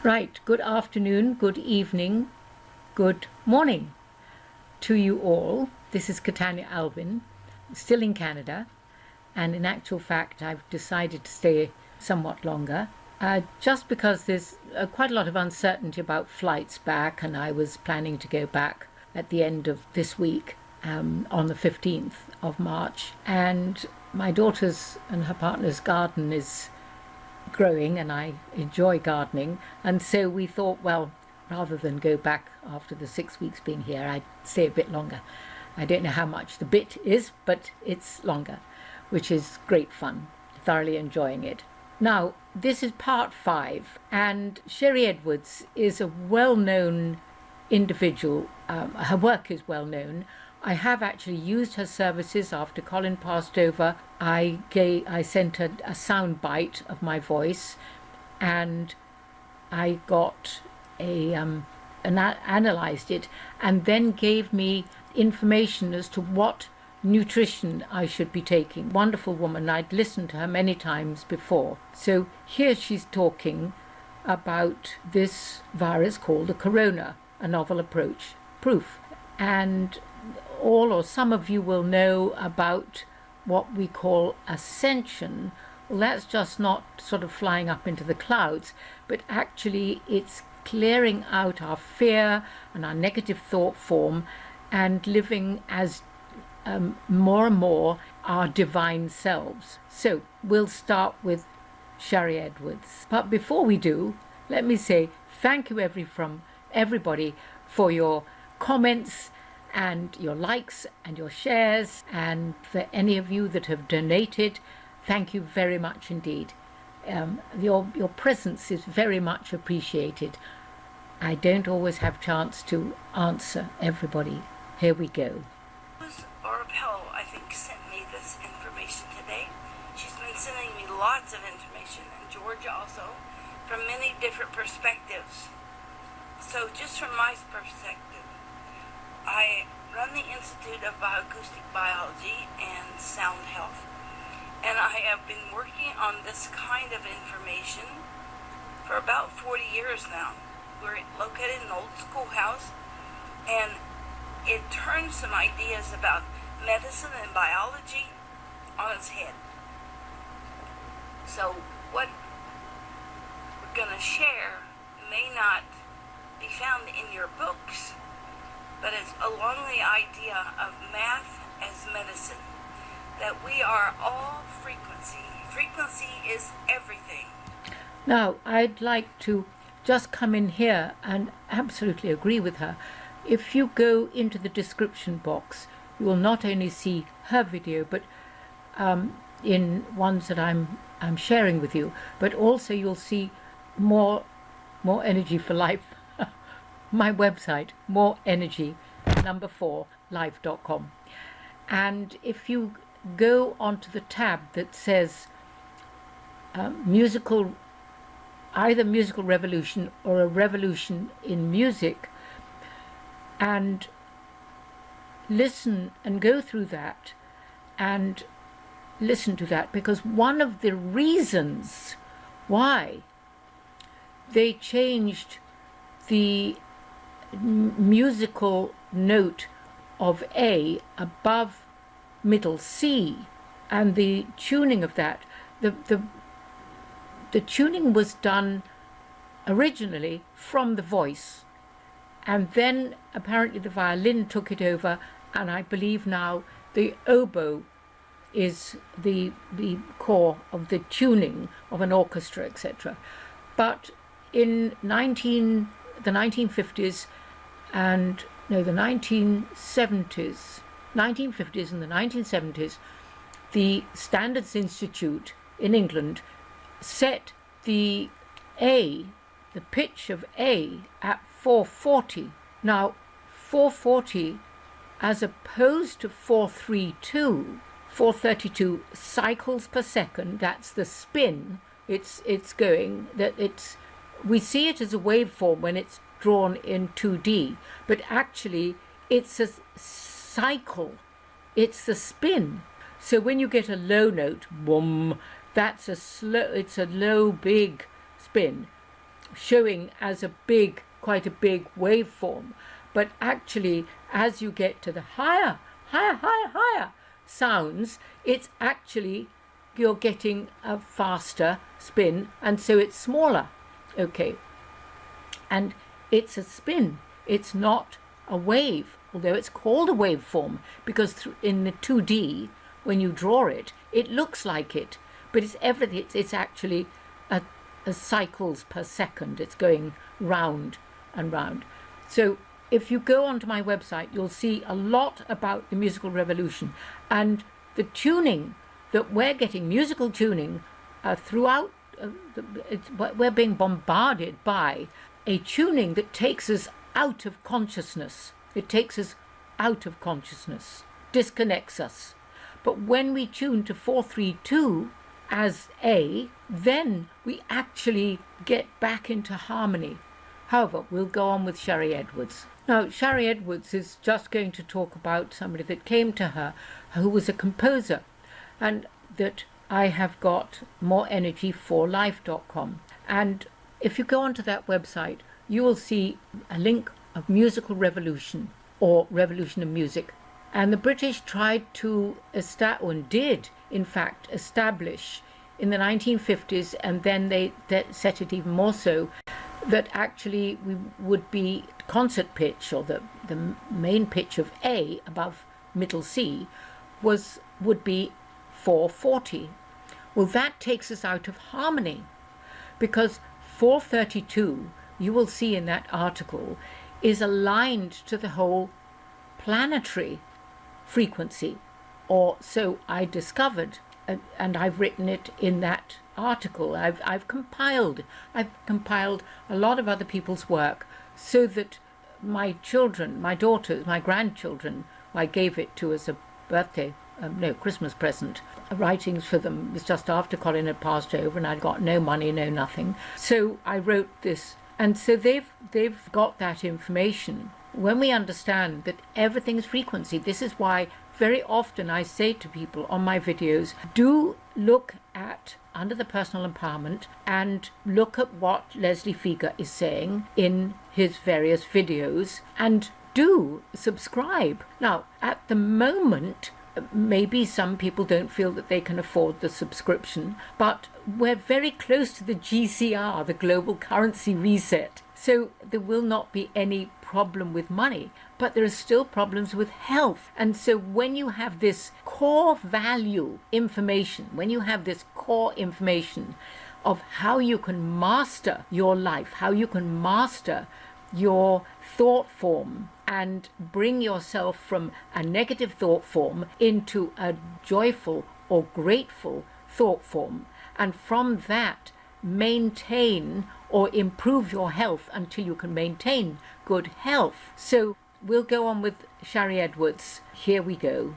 Right, good afternoon, good evening, good morning to you all. This is Katannya Alven, still in Canada, and in actual fact I've decided to stay somewhat longer, just because there's quite a lot of uncertainty about flights back, and I was planning to go back at the end of this week, on the 15th of March, and my daughter's and her partner's garden is growing and I enjoy gardening, and so we thought, well, rather than go back after the 6 weeks being here, I'd stay a bit longer. I don't know how much the bit is, but it's longer, which is great fun, thoroughly enjoying it. Now, this is part 5, and Sharry Edwards is a well-known individual. Her work is well known. I have actually used her services after Colin passed over. I sent her a sound bite of my voice, and I got analysed it, and then gave me information as to what nutrition I should be taking. Wonderful woman. I'd listened to her many times before. So here she's talking about this virus called the corona, a novel approach proof. And all or some of you will know about what we call ascension. Well, that's just not sort of flying up into the clouds, but actually it's clearing out our fear and our negative thought form and living as more and more our divine selves. So we'll start with Sharry Edwards. But before we do, let me say thank you everybody for your comments and your likes and your shares, and for any of you that have donated, thank you very much indeed. Your presence is very much appreciated. I don't always have chance to answer everybody. Here we go. Arabella, I think, sent me this information today. She's been sending me lots of information, and Georgia also, from many different perspectives. So just from my perspective, I run the Institute of BioAcoustic Biology and Sound Health, and I have been working on this kind of information for about 40 years now. We're located in an old schoolhouse, and it turns some ideas about medicine and biology on its head. So what we're going to share may not be found in your books, but it's along the idea of math as medicine, that we are all frequency. Frequency is everything. Now, I'd like to just come in here and absolutely agree with her. If you go into the description box, you will not only see her video, but in ones that I'm sharing with you, but also you'll see more energy for life. My website, moreenergy4life.com. And if you go onto the tab that says either musical revolution or a revolution in music, and listen and go through that and listen to that, because one of the reasons why they changed the musical note of A above middle C and the tuning of that, the tuning was done originally from the voice, and then apparently the violin took it over, and I believe now the oboe is the core of the tuning of an orchestra, etc. But in the 1950s and the 1970s and the 1970s, the Standards Institute in England set the pitch of A at 440. Now, 440 as opposed to 432 cycles per second, that's the spin it's going, we see it as a waveform when it's drawn in 2D, but actually it's a cycle, it's the spin. So when you get a low note, boom, it's a low big spin. showing as quite a big waveform. But actually, as you get to the higher sounds, it's actually, you're getting a faster spin, and so it's smaller. Okay. And it's a spin. It's not a wave, although it's called a waveform, because in the 2D, when you draw it, it looks like it, but it's everything. It's actually a cycles per second. It's going round and round. So if you go onto my website, you'll see a lot about the musical revolution and the tuning that we're getting, musical tuning throughout. We're being bombarded by a tuning that takes us out of consciousness. It takes us out of consciousness, disconnects us. But when we tune to 432 as A, then we actually get back into harmony. However, we'll go on with Sharry Edwards. Now, Sharry Edwards is just going to talk about somebody that came to her who was a composer, and that I have got moreenergy4life.com. And if you go onto that website, you will see a link of musical revolution, or revolution of music. And the British tried to did in fact establish in the 1950s, and then they set it even more so, that actually we would be concert pitch, or the main pitch of A above middle C would be 440. Well, that takes us out of harmony, because 432, you will see in that article, is aligned to the whole planetary frequency, or so I discovered, and I've written it in that article. I've compiled a lot of other people's work, so that my children, my daughters, my grandchildren, I gave it to as a Christmas present. Writings for them. It was just after Colin had passed over, and I'd got no money, no nothing. So I wrote this, and so they've got that information. When we understand that everything's frequency, this is why very often I say to people on my videos, do look at Under the Personal Empowerment and look at what Leslie Fieger is saying in his various videos, and do subscribe. Now, at the moment, maybe some people don't feel that they can afford the subscription, but we're very close to the GCR, the global currency reset. So there will not be any problem with money, but there are still problems with health. And so when you have this core value information, when you have this core information of how you can master your life, how you can master your thought form, and bring yourself from a negative thought form into a joyful or grateful thought form, and from that maintain or improve your health until you can maintain good health. So we'll go on with Sharry Edwards. Here we go.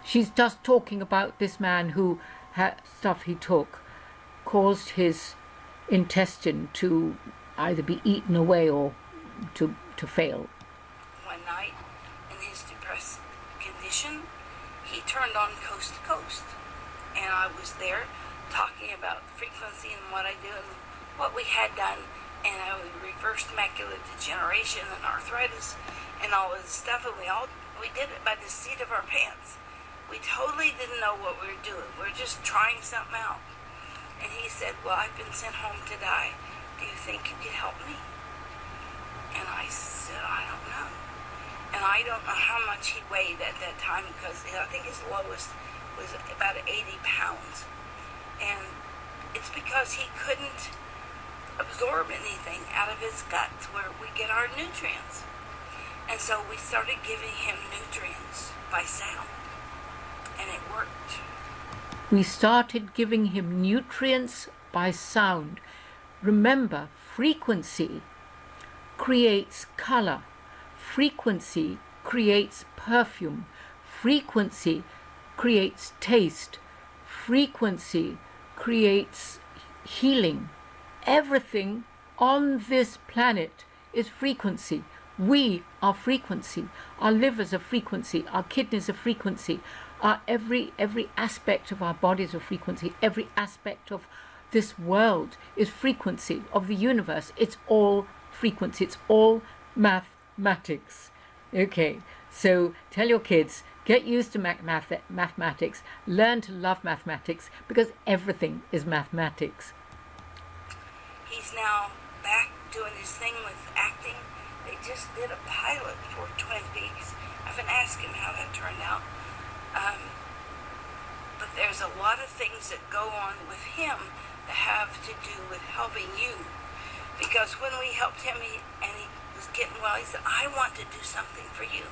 She's just talking about this man who had stuff he took caused his intestine to either be eaten away or to fail. One night, in his depressed condition, he turned on Coast to Coast, and I was there talking about frequency and what I do and what we had done, and I reversed macular degeneration and arthritis and all of this stuff, and we did it by the seat of our pants. We totally didn't know what we were doing. We were just trying something out. And he said, well, I've been sent home to die. Do you think you could help me? And I said, I don't know. And I don't know how much he weighed at that time, because I think his lowest was about 80 pounds. And it's because he couldn't absorb anything out of his guts where we get our nutrients. And so we started giving him nutrients by sound, and it worked. We started giving him nutrients by sound. Remember, frequency creates color. Frequency creates perfume. Frequency creates taste. Frequency creates healing. Everything on this planet is frequency. We are frequency. Our livers are frequency. Our kidneys are frequency. Every aspect of our bodies are frequency. Every aspect of this world is frequency of the universe. It's all frequency. It's all mathematics. Okay, so tell your kids, get used to mathematics, learn to love mathematics, because everything is mathematics. He's now back doing his thing with acting. They just did a pilot for Twin Peaks. I haven't asked him how that turned out. But there's a lot of things that go on with him that have to do with helping you. Because when we helped him and he was getting well, he said, I want to do something for you.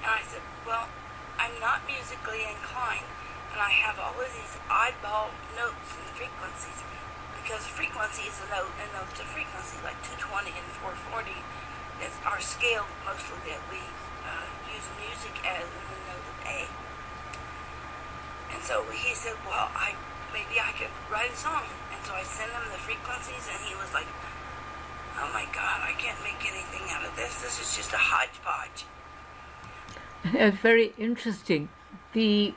And I said, well, I'm not musically inclined, and I have all of these oddball notes and frequencies. Because frequency is a note, and notes a frequency, like 220 and 440 is our scale mostly that we use music as in the note of A. And so he said, well, maybe I could write a song. And so I sent him the frequencies, and he was like, oh my God, I can't make anything out of this. This is just a hodgepodge. Very interesting. The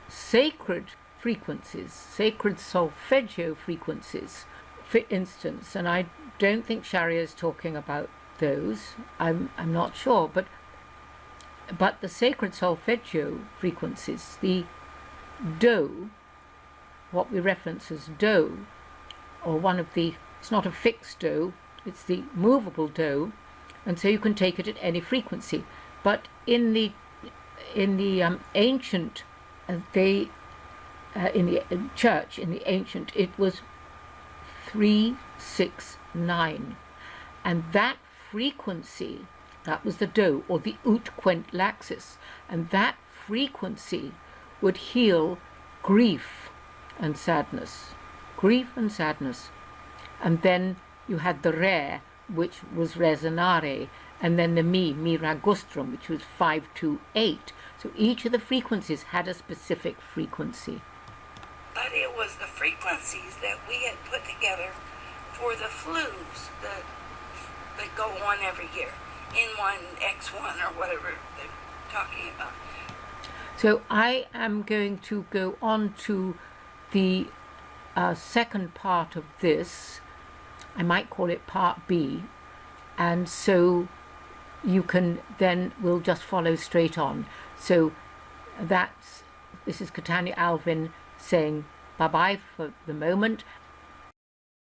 sacred frequencies, sacred solfeggio frequencies, for instance, and I don't think Sharry is talking about those. I'm not sure, but the sacred solfeggio frequencies, the do, what we reference as do, or it's not a fixed do, it's the movable do, and so you can take it at any frequency. But in the ancient, in the church, in the ancient, it was 369, and that frequency, that was the do, or the ut quent laxus, and that frequency would heal grief and sadness. And then you had the re, which was resonare, and then the mi ragustrum, which was 528. So each of the frequencies had a specific frequency. But it was the frequencies that we had put together for the flus that go on every year, N1, X1, or whatever they're talking about. So I am going to go on to the second part of this. I might call it part B, and so you can then, we'll just follow straight on. So this is Katannya Alven saying bye-bye for the moment,